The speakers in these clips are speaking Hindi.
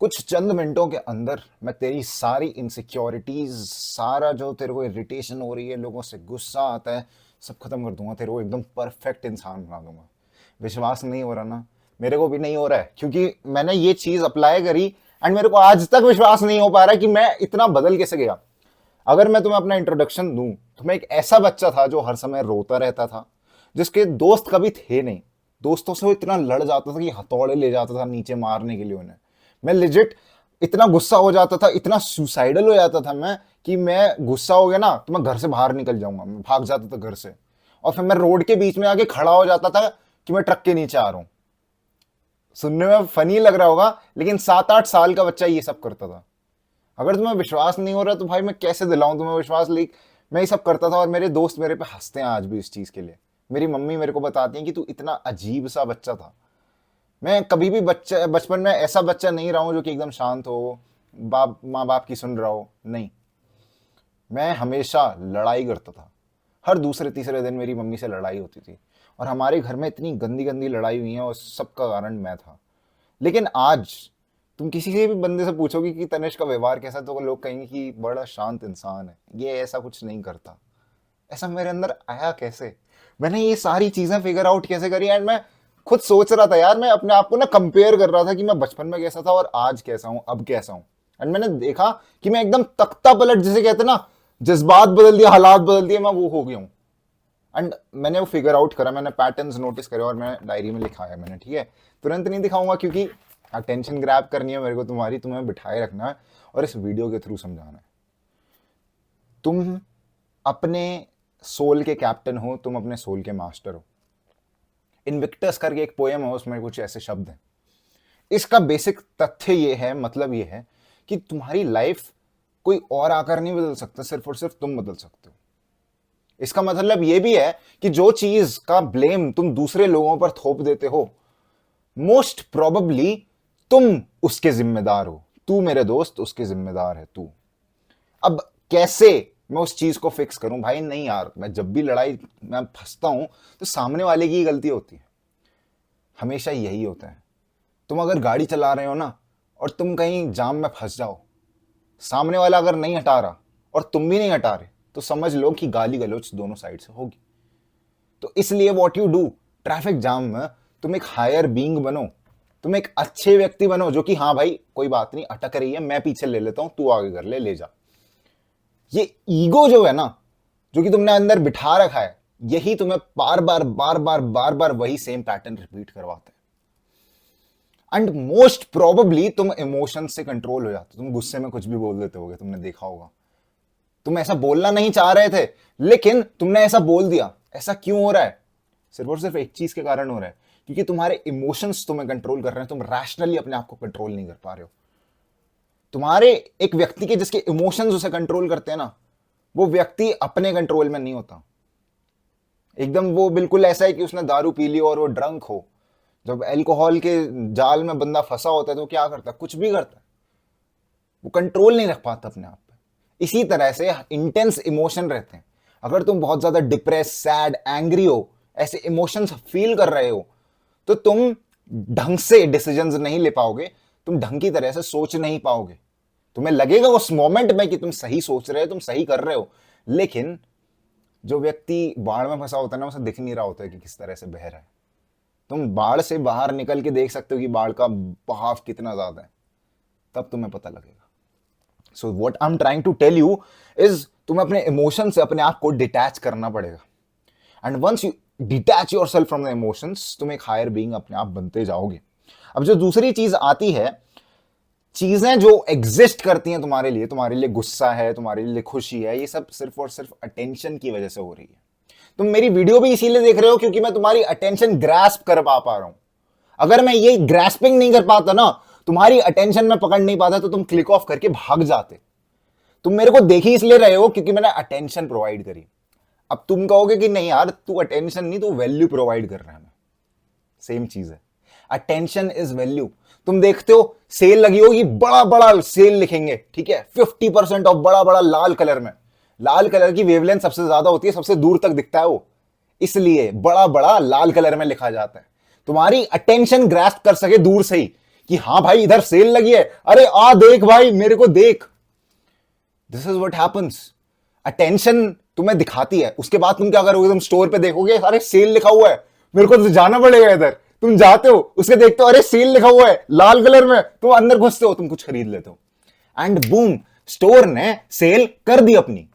कुछ चंद मिनटों के अंदर मैं तेरी सारी इनसिक्योरिटीज, सारा जो तेरे को इरिटेशन हो रही है, लोगों से गुस्सा आता है, सब खत्म कर दूंगा। तेरे को एकदम परफेक्ट इंसान बना दूंगा। विश्वास नहीं हो रहा ना? मेरे को भी नहीं हो रहा है, क्योंकि मैंने ये चीज अप्लाई करी एंड मेरे को आज तक विश्वास नहीं हो पा रहा कि मैं इतना बदल कैसे गया। अगर मैं तुम्हें अपना इंट्रोडक्शन दूं तो मैं एक ऐसा बच्चा था जो हर समय रोता रहता था, जिसके दोस्त कभी थे नहीं। दोस्तों से वो इतना लड़ जाता था कि हथौड़े ले जाता था नीचे मारने के लिए उन्हें। मैं लिजिट इतना गुस्सा हो जाता था, इतना सुसाइडल हो जाता था मैं, कि मैं गुस्सा हो गया ना तो मैं घर से बाहर निकल जाऊंगा। मैं भाग जाता था घर से और फिर मैं रोड के बीच में आके खड़ा हो जाता था कि मैं ट्रक के नीचे आ रहा हूं। सुनने में फनी लग रहा होगा, लेकिन 7-8 साल का बच्चा ये सब करता था। अगर तुम्हें विश्वास नहीं हो रहा तो भाई मैं कैसे दिलाऊं तुम्हें विश्वास। लीक मैं ये सब करता था और मेरे दोस्त मेरे पे हंसते हैं आज भी इस चीज के लिए। मेरी मम्मी मेरे को बताती है कि तू इतना अजीब सा बच्चा था। मैं कभी भी बचपन में ऐसा बच्चा नहीं रहा हूं जो कि एकदम शांत हो, बाप माँ बाप की सुन रहा हो। नहीं, मैं हमेशा लड़ाई करता था। हर दूसरे तीसरे दिन मेरी मम्मी से लड़ाई होती थी और हमारे घर में इतनी गंदी गंदी लड़ाई हुई है और सबका कारण मैं था। लेकिन आज तुम किसी से भी बंदे से पूछोगे कि तनिष्क का व्यवहार कैसा, तो लोग कहेंगे कि बड़ा शांत इंसान है, ये ऐसा कुछ नहीं करता। ऐसा मेरे अंदर आया कैसे? मैंने ये सारी चीजें फिगर आउट कैसे करी? एंड मैं खुद सोच रहा था यार, मैं अपने आप को ना कंपेयर कर रहा था कि मैं बचपन में कैसा था और आज कैसा हूं, अब कैसा हूं। एंड मैंने देखा कि मैं एकदम तख्ता पलट, जिसे कहते हैं ना, जज्बात बदल दिया, हालात बदल दिए, मैं वो हो गया हूं। एंड मैंने वो फिगर आउट करा, मैंने पैटर्न्स नोटिस करे और मैं डायरी में लिखाया मैंने। ठीक है, तुरंत नहीं दिखाऊंगा क्योंकि अटेंशन ग्रैब करनी है मेरे को तुम्हारी, तुम्हें बिठाए रखना है और इस वीडियो के थ्रू समझाना है। तुम अपने सोल के कैप्टन हो, तुम अपने सोल के मास्टर हो। इनविक्टस करके एक पोएम है, उसमें कुछ ऐसे शब्द हैं। इसका बेसिक तथ्य ये है, मतलब ये है कि तुम्हारी लाइफ कोई और आकर नहीं बदल सकता, सिर्फ और सिर्फ तुम बदल सकते हो। इसका मतलब ये भी है कि जो चीज का ब्लेम तुम दूसरे लोगों पर थोप देते हो, मोस्ट प्रोबेबली तुम उसके जिम्मेदार हो। तू मेरे दोस्त उसके जिम्मेदार है तू। अब कैसे मैं उस चीज को फिक्स करूं? भाई नहीं यार, मैं जब भी लड़ाई में फंसता हूं तो सामने वाले की ही गलती होती है। हमेशा यही होता है। तुम अगर गाड़ी चला रहे हो ना और तुम कहीं जाम में फंस जाओ, सामने वाला अगर नहीं हटा रहा और तुम भी नहीं हटा रहे, तो समझ लो कि गाली गलौज दोनों साइड से होगी। तो इसलिए what you do, traffic jam में तुम एक हायर बीइंग बनो, तुम एक अच्छे व्यक्ति बनो जो कि हाँ भाई कोई बात नहीं, अटक रही है, मैं पीछे ले लेता हूं, तू आगे कर ले जा। ये ईगो जो है ना, जो कि तुमने अंदर बिठा रखा है, यही तुम्हें बार बार बार बार बार बार वही सेम पैटर्न रिपीट करवाता है। एंड मोस्ट प्रोबेबली तुम इमोशन से कंट्रोल हो जाते हो। तुम गुस्से में कुछ भी बोल देते होगे, तुमने देखा होगा। तुम ऐसा बोलना नहीं चाह रहे थे, लेकिन तुमने ऐसा बोल दिया। ऐसा क्यों हो रहा है? सिर्फ और सिर्फ एक चीज के कारण हो रहा है, क्योंकि तुम्हारे इमोशंस तुम्हें कंट्रोल कर रहे हैं। तुम रैशनली अपने आप को कंट्रोल नहीं कर पा रहे हो। तुम्हारे एक व्यक्ति के जिसके इमोशंस उसे कंट्रोल करते हैं ना, वो व्यक्ति अपने कंट्रोल में नहीं होता। एकदम वो बिल्कुल ऐसा है कि उसने दारू पी ली और वो ड्रंक हो। जब अल्कोहल के जाल में बंदा फंसा होता है तो क्या करता है? कुछ भी करता है, वो कंट्रोल नहीं रख पाता अपने आप पे। इसी तरह से इंटेंस इमोशन रहते हैं। अगर तुम बहुत ज्यादा डिप्रेस, सैड, एंग्री हो, ऐसे इमोशंस फील कर रहे हो, तो तुम ढंग से डिसीजंस नहीं ले पाओगे, तुम ढंग की तरह से सोच नहीं पाओगे। तुम्हें लगेगा उस मोमेंट में कि तुम सही सोच रहे हो, तुम सही कर रहे हो, लेकिन जो व्यक्ति बाढ़ में फंसा होता है ना, उसे दिख नहीं रहा होता है कि किस तरह से बह रहा है। तुम बाढ़ से बाहर निकल के देख सकते हो कि बाढ़ का बहाव कितना ज्यादा है, तब तुम्हें पता लगेगा। So what I am trying to tell you is, तुम्हें अपने इमोशन से अपने आप को डिटैच करना पड़ेगा। And once you detach yourself from the emotions, तुम एक हायर बीइंग अपने आप बनते जाओगे। अब जो दूसरी चीज आती है, चीजें जो एग्जिस्ट करती हैं तुम्हारे लिए गुस्सा है, तुम्हारे लिए खुशी है, ये सब सिर्फ और सिर्फ अटेंशन की वजह से हो रही है। तुम मेरी वीडियो भी इसीलिए देख रहे हो क्योंकि मैं तुम्हारी अटेंशन ग्रास्प कर पा रहा हूं। अगर मैं ये ग्रास्पिंग नहीं कर पाता ना, तुम्हारी अटेंशन में पकड़ नहीं पाता, तो तुम क्लिक ऑफ करके भाग जाते। तुम मेरे को देख ही इसलिए रहे हो क्योंकि मैंने अटेंशन प्रोवाइड करी। अब तुम कहोगे कि नहीं यार, तू अटेंशन नहीं, तू वैल्यू प्रोवाइड कर रहा है। सेम चीज है, अटेंशन इज वैल्यू। तुम देखते हो सेल लगी होगी, बड़ा बड़ा सेल लिखेंगे, ठीक है, 50% ऑफ, बड़ा बड़ा लाल कलर में। लाल कलर की वेवलेंथ सबसे ज्यादा होती है, सबसे दूर तक दिखता है वो, इसलिए बड़ा बड़ा लाल कलर में लिखा जाता है। तुम्हारी अटेंशन ग्रास्प कर सके दूर से ही कि हाँ भाई इधर सेल लगी है, अरे आ देख भाई मेरे को देख। This is what happens. Attention तुम्हें दिखाती है, उसके बाद तुम क्या करोगे, तुम स्टोर पे देखोगे अरे सेल लिखा हुआ है, मेरे को तो जाना पड़ेगा इधर। तुम जाते हो उसके देखते हो अरे सेल लिखा हुआ है लाल कलर में, तुम अंदर घुसते हो, तुम कुछ खरीद लेते हो एंड बूम, स्टोर ने सेल कर दी अपनी।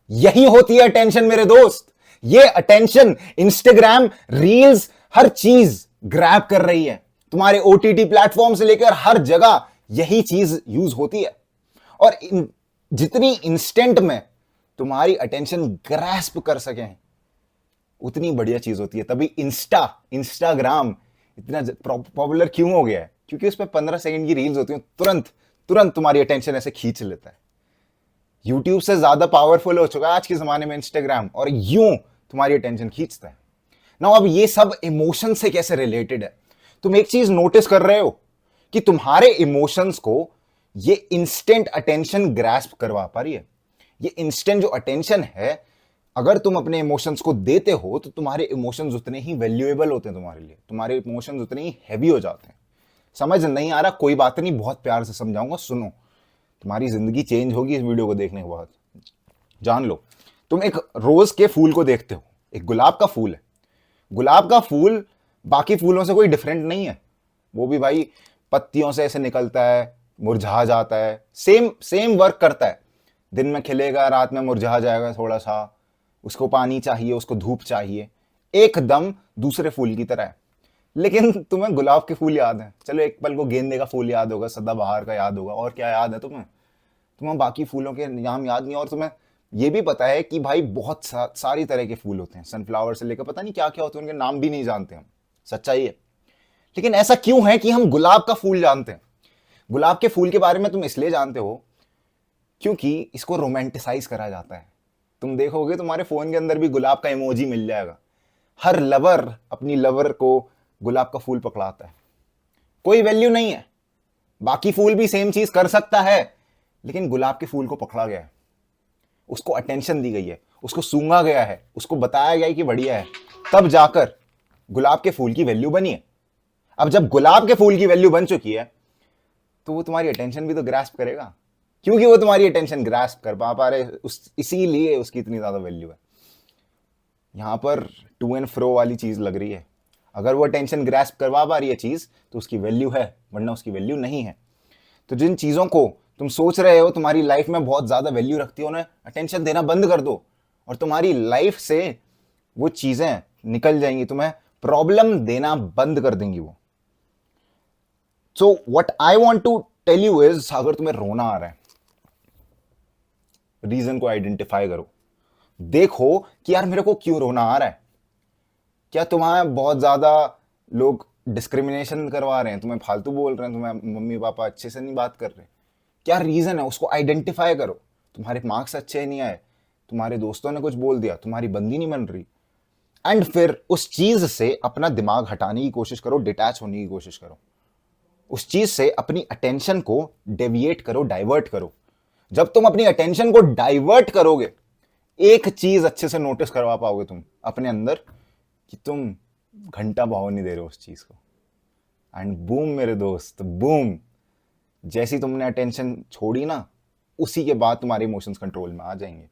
यही होती है अटेंशन मेरे दोस्त। ये अटेंशन इंस्टाग्राम रील्स हर चीज ग्रैब कर रही है, तुम्हारे ओटीटी प्लेटफॉर्म से लेकर हर जगह यही चीज यूज होती है। और जितनी इंस्टेंट में तुम्हारी अटेंशन ग्रैस्प कर सके उतनी बढ़िया चीज होती है। तभी इंस्टाग्राम इतना पॉपुलर क्यों हो गया है, क्योंकि उस पर 15 सेकंड की रील्स होती हैं, तुरंत तुरंत तुम्हारी अटेंशन ऐसे खींच लेता है। यूट्यूब से ज्यादा पावरफुल हो चुका है आज के जमाने में इंस्टाग्राम, और यूं तुम्हारी अटेंशन खींचता है ना। अब ये सब इमोशन से कैसे रिलेटेड है, तुम एक चीज नोटिस कर रहे हो कि तुम्हारे इमोशंस को ये इंस्टेंट अटेंशन ग्रैस्प करवा पा रही है। ये इंस्टेंट जो अटेंशन है, अगर तुम अपने इमोशंस को देते हो तो तुम्हारे इमोशंस उतने ही वैल्यूएबल होते हैं तुम्हारे लिए, तुम्हारे इमोशंस उतने ही हैवी हो जाते हैं। समझ नहीं आ रहा, कोई बात नहीं, बहुत प्यार से समझाऊंगा, सुनो, तुम्हारी जिंदगी चेंज होगी इस वीडियो को देखने के बाद। जान लो, तुम एक रोज के फूल को देखते हो, एक गुलाब का फूल है। गुलाब का फूल बाकी फूलों से कोई डिफरेंट नहीं है, वो भी भाई पत्तियों से ऐसे निकलता है, मुरझा जाता है, सेम वर्क करता है। दिन में खिलेगा, रात में मुरझा जाएगा थोड़ा सा, उसको पानी चाहिए, उसको धूप चाहिए, एकदम दूसरे फूल की तरह है। लेकिन तुम्हें गुलाब के फूल याद है, चलो एक पल को गेंदे का फूल याद होगा, सदाबहार का याद होगा, और क्या याद है तुम्हें? तुम्हें बाकी फूलों के नाम याद नहीं। और तुम्हें ये भी पता है कि भाई बहुत सारी तरह के फूल होते हैं, सनफ्लावर से लेकर पता नहीं क्या क्या होते हैं, उनके नाम भी नहीं जानते हम, सच्चाई है। लेकिन ऐसा क्यों है कि हम गुलाब का फूल जानते हैं? गुलाब के फूल के बारे में तुम इसलिए जानते हो क्योंकि इसको रोमांटिसाइज करा जाता है। तुम देखोगे तुम्हारे फोन के अंदर भी गुलाब का इमोजी मिल जाएगा। हर लवर अपनी लवर को गुलाब का फूल पकड़ाता है। कोई वैल्यू नहीं है, बाकी फूल भी सेम चीज कर सकता है, लेकिन गुलाब के फूल को पकड़ा गया है, उसको अटेंशन दी गई है, उसको सूंघा गया है, उसको बताया गया है कि बढ़िया है, तब जाकर गुलाब के फूल की वैल्यू बनी है। अब जब गुलाब के फूल की वैल्यू बन चुकी है तो वो तुम्हारी अटेंशन भी तो ग्रास्प करेगा, क्योंकि वो तुम्हारी अटेंशन ग्रास्प कर पा रहे, इसीलिए उसकी इतनी ज्यादा वैल्यू है। यहां पर टू एंड फ्रो वाली चीज लग रही है। अगर वो अटेंशन ग्रास्प करवा पा रही है चीज तो उसकी वैल्यू है, वरना उसकी वैल्यू नहीं है। तो जिन चीजों को तुम सोच रहे हो तुम्हारी लाइफ में बहुत ज्यादा वैल्यू रखती हो, उन्हें अटेंशन देना बंद कर दो, और तुम्हारी लाइफ से वो चीजें निकल जाएंगी, तुम्हें प्रॉब्लम देना बंद कर देंगी वो। So what I want to tell you is, अगर तुम्हें रोना आ रहा है, रीजन को आइडेंटिफाई करो, देखो कि यार मेरे को क्यों रोना आ रहा है। क्या तुम्हें बहुत ज्यादा लोग डिस्क्रिमिनेशन करवा रहे हैं, तुम्हें फालतू बोल रहे हैं, तुम्हें मम्मी पापा अच्छे से नहीं बात कर रहे, क्या रीजन है, उसको आइडेंटिफाई करो। तुम्हारे मार्क्स अच्छे नहीं आए, तुम्हारे दोस्तों ने कुछ बोल दिया, तुम्हारी बंदी नहीं बन रही, एंड फिर उस चीज से अपना दिमाग हटाने की कोशिश करो, डिटैच होने की कोशिश करो, उस चीज से अपनी अटेंशन को डेविएट करो, डाइवर्ट करो। जब तुम अपनी अटेंशन को डाइवर्ट करोगे, एक चीज अच्छे से नोटिस करवा पाओगे तुम अपने अंदर, कि तुम घंटा भाव नहीं दे रहे हो उस चीज को, एंड बूम मेरे दोस्त, बूम, जैसी तुमने अटेंशन छोड़ी ना, उसी के बाद तुम्हारे इमोशंस कंट्रोल में आ जाएंगे।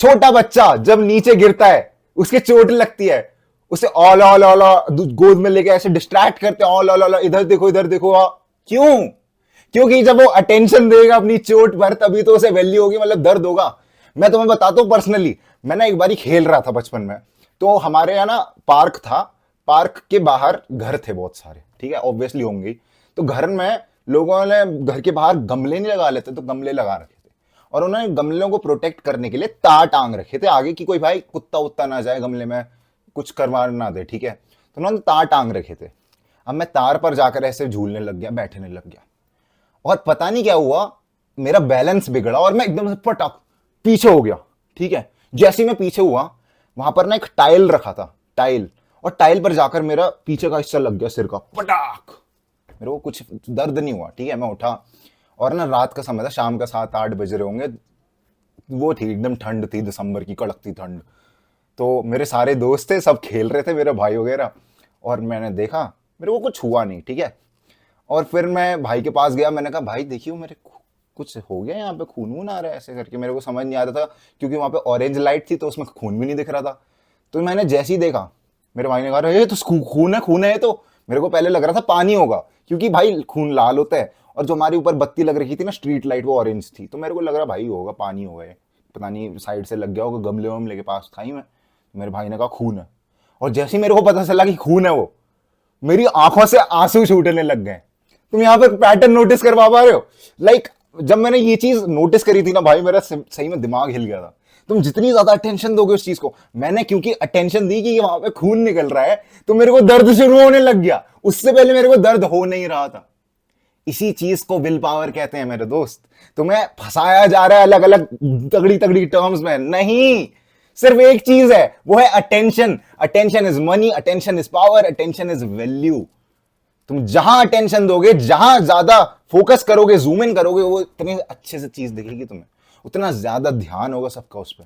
छोटा बच्चा जब नीचे गिरता है, उसके चोट लगती है, उसे ओला ओला ओला गोद में लेके ऐसे डिस्ट्रैक्ट करते हैं, ओला ओला इधर देखो इधर देखो। क्यों? क्योंकि जब वो अटेंशन देगा अपनी चोट पर, तभी तो उसे वैल्यू होगी, मतलब दर्द होगा। मैं तुम्हें बताता हूं पर्सनली, मैं ना एक बारी खेल रहा था बचपन में, तो हमारे यहाँ ना पार्क था, पार्क के बाहर घर थे बहुत सारे, ठीक है, ऑब्वियसली होंगे। तो घर में लोगों ने घर के बाहर गमले नहीं लगा लेते, तो गमले लगा रखे थे, और उन्होंने गमलों को प्रोटेक्ट करने के लिए तार टांग रखे थे आगे, कि कोई भाई कुत्ता उत्ता ना जाए गमले में, कुछ करवा ना दे, ठीक है। तो उन्होंने तार टांग रखे थे। अब मैं तार पर जाकर ऐसे झूलने लग गया, बैठने लग गया, और पता नहीं क्या हुआ, मेरा बैलेंस बिगड़ा और मैं एकदम से पटक पीछे हो गया, ठीक है। जैसे ही मैं पीछे हुआ, वहां पर ना एक टाइल रखा था, टाइल, और टाइल पर जाकर मेरा पीछे का हिस्सा लग गया, सिर का, पटाख। मेरे को कुछ दर्द नहीं हुआ, ठीक है। मैं उठा, और ना रात का समय था, शाम का 7-8 बज रहे होंगे, वो थी एकदम ठंड थी, दिसंबर की कड़कती ठंड। तो मेरे सारे दोस्त थे, सब खेल रहे थे, मेरे भाई वगैरह, और मैंने देखा मेरे को कुछ हुआ नहीं, ठीक है। और फिर मैं भाई के पास गया, मैंने कहा भाई देखियो मेरे कुछ हो गया यहाँ पे, खून वून आ रहा है ऐसे करके। मेरे को समझ नहीं आ रहा था क्योंकि वहां पे ऑरेंज लाइट थी तो उसमें खून भी नहीं दिख रहा था। तो मैंने जैसे ही देखा, मेरे भाई ने कहा ये तो खून है, खून है। तो मेरे को पहले लग रहा था पानी होगा, क्योंकि भाई खून लाल होता है, और जो हमारी ऊपर बत्ती लग रही थी ना स्ट्रीट लाइट, वो ऑरेंज थी। तो मेरे को लग रहा भाई होगा पानी होगा ये, पता नहीं साइड से लग गया होगा, गमले वमले के पास था ही मैं। मेरे भाई ने कहा खून है, और जैसे ही मेरे को पता चला कि खून है, वो मेरी आंखों से आंसू छूटने लग गए। तुम यहाँ पे पैटर्न नोटिस करवा पा रहे हो? लाइक जब मैंने ये चीज नोटिस करी थी ना भाई, मेरा सही में दिमाग हिल गया था। तुम जितनी ज्यादा अटेंशन दोगे उस चीज को, मैंने क्योंकि अटेंशन दी कि वहां पे खून निकल रहा है, तो मेरे को दर्द शुरू होने लग गया। उससे पहले मेरे को दर्द हो नहीं रहा था। इसी चीज को विल पावर कहते हैं मेरे दोस्त। तुम्हें फंसाया जा रहा है अलग अलग तगड़ी तगड़ी टर्म्स में, नहीं, सिर्फ एक चीज है, वो है attention. Attention is money, attention is power, attention is value. तुम जहां अटेंशन दोगे, जहां ज्यादा फोकस करोगे, जूम इन करोगे, वो इतने अच्छे से चीज दिखेगी तुम्हें, उतना ज्यादा ध्यान होगा सबका उस पर।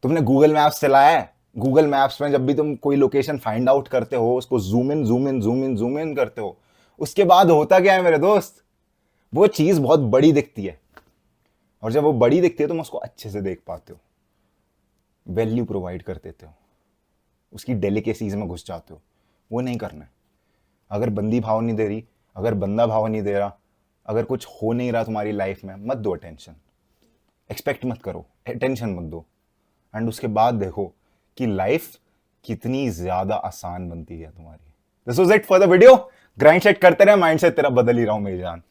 तुमने गूगल मैप्स चलाया है? गूगल मैप्स में जब भी तुम कोई लोकेशन फाइंड आउट करते हो, उसको zoom in zoom in zoom in zoom in करते हो, उसके बाद होता क्या है मेरे दोस्त? वो चीज बहुत बड़ी दिखती है, और जब वो बड़ी दिखती है तुम उसको अच्छे से देख पाते हो, वैल्यू प्रोवाइड कर देते हो, उसकी डेलिकेसीज में घुस जाते हो। वो नहीं करना है। अगर बंदी भाव नहीं दे रही, अगर बंदा भाव नहीं दे रहा, अगर कुछ हो नहीं रहा तुम्हारी लाइफ में, मत दो अटेंशन। एक्सपेक्ट मत करो, अटेंशन मत दो। एंड उसके बाद देखो कि लाइफ कितनी ज्यादा आसान बनती है तुम्हारी। This was it for the video. Grind set करते रहे, माइंड सेट तेरा बदल ही रहा हूं मेरी जान।